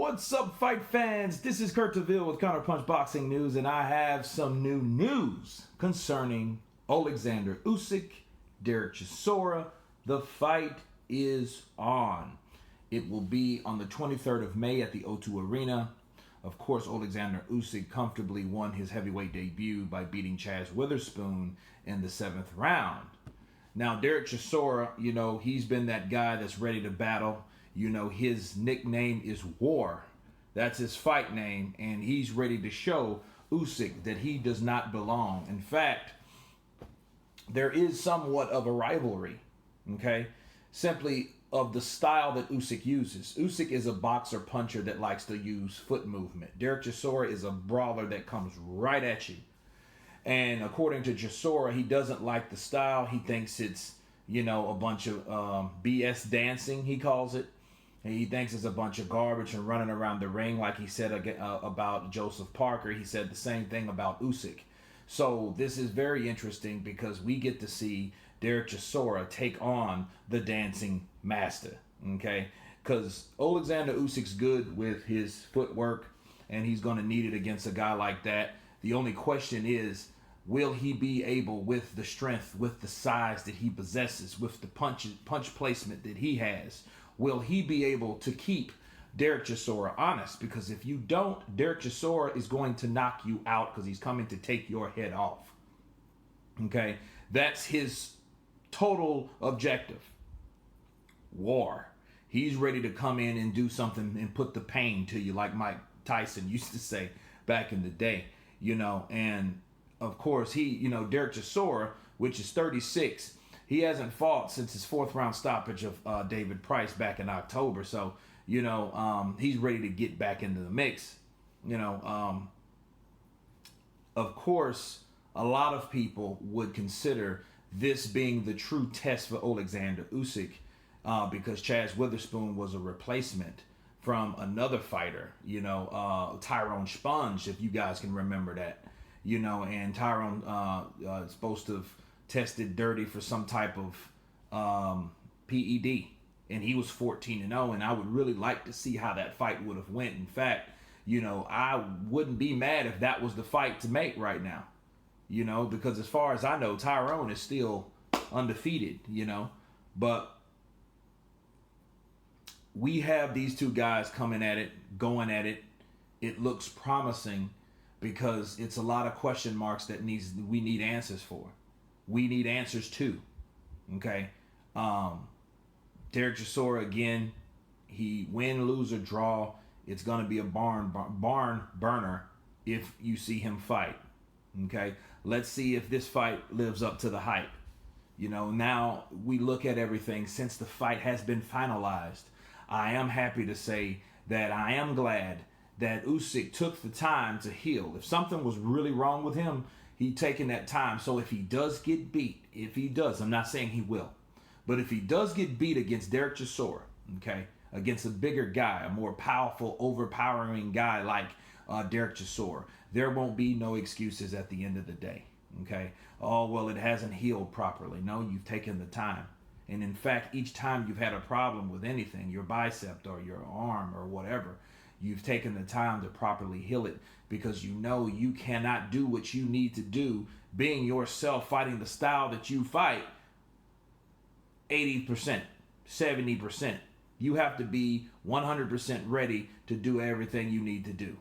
What's up, fight fans? This is Kurt DeVille with Counterpunch Boxing News, and I have some new news concerning Oleksandr Usyk, Dereck Chisora. The fight is on. It will be on the 23rd of May at the O2 Arena. Of course, Oleksandr Usyk comfortably won his heavyweight debut by beating Chaz Witherspoon in the 7th round. Now, Dereck Chisora, he's been that guy that's ready to battle. His nickname is War. That's his fight name, and he's ready to show Usyk that he does not belong. In fact, there is somewhat of a rivalry, simply of the style that Usyk uses. Usyk is a boxer puncher that likes to use foot movement. Dereck Chisora is a brawler that comes right at you. And according to Chisora, he doesn't like the style. He thinks it's, a bunch of BS dancing, he calls it. And he thinks it's a bunch of garbage and running around the ring, like he said about Joseph Parker. He said the same thing about Usyk. So this is very interesting because we get to see Dereck Chisora take on the dancing master, Because Oleksandr Usyk's good with his footwork, and he's going to need it against a guy like that. The only question is, will he be able, with the strength, with the size that he possesses, with the punch placement that he has, will he be able to keep Dereck Chisora honest? Because if you don't, Dereck Chisora is going to knock you out because he's coming to take your head off. That's his total objective. War. He's ready to come in and do something and put the pain to you, like Mike Tyson used to say back in the day, and of course Dereck Chisora, which is 36, he hasn't fought since his 4th round stoppage of David Price back in October. So, he's ready to get back into the mix. Of course, a lot of people would consider this being the true test for Oleksandr Usyk because Chaz Witherspoon was a replacement from another fighter, Tyrone Sponge, if you guys can remember that, and Tyrone is supposed to have tested dirty for some type of PED, and he was 14-0, and I would really like to see how that fight would have went. In fact, I wouldn't be mad if that was the fight to make right now, because as far as I know, Tyrone is still undefeated, but we have these two guys coming at it, going at it. It looks promising because it's a lot of question marks that we need answers for. We need answers too. Dereck Chisora, again, he win, lose, or draw. It's going to be a barn burner if you see him fight. Let's see if this fight lives up to the hype. Now we look at everything since the fight has been finalized. I am happy to say that I am glad that Usyk took the time to heal. If something was really wrong with him, he'd taken that time. So if he does get beat, I'm not saying he will, but if he does get beat against Dereck Chisora, against a bigger guy, a more powerful, overpowering guy like Dereck Chisora, there won't be no excuses at the end of the day. Oh, well, it hasn't healed properly. No, you've taken the time. And in fact, each time you've had a problem with anything, your bicep or your arm or whatever, you've taken the time to properly heal it because you cannot do what you need to do, being yourself, fighting the style that you fight, 80%, 70%. You have to be 100% ready to do everything you need to do.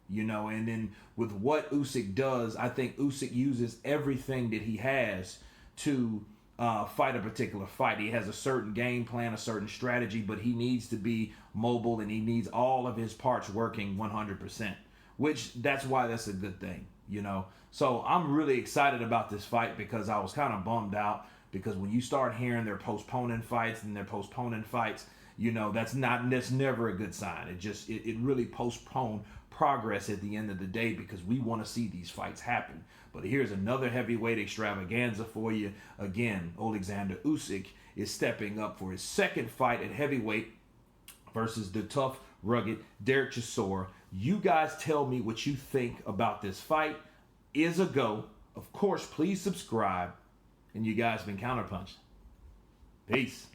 And then with what Usyk does, I think Usyk uses everything that he has to fight a particular fight. He has a certain game plan, a certain strategy, but he needs to be mobile and he needs all of his parts working 100%, that's why that's a good thing, So I'm really excited about this fight because I was kind of bummed out because when you start hearing they're postponing fights, that's never a good sign. It really postponed progress at the end of the day because we want to see these fights happen. But here's another heavyweight extravaganza for you. Again, Oleksandr Usyk is stepping up for his 2nd fight at heavyweight versus the tough, rugged Dereck Chisora. You guys tell me what you think about this fight. Is a go. Of course, please subscribe. And you guys been counterpunched. Peace.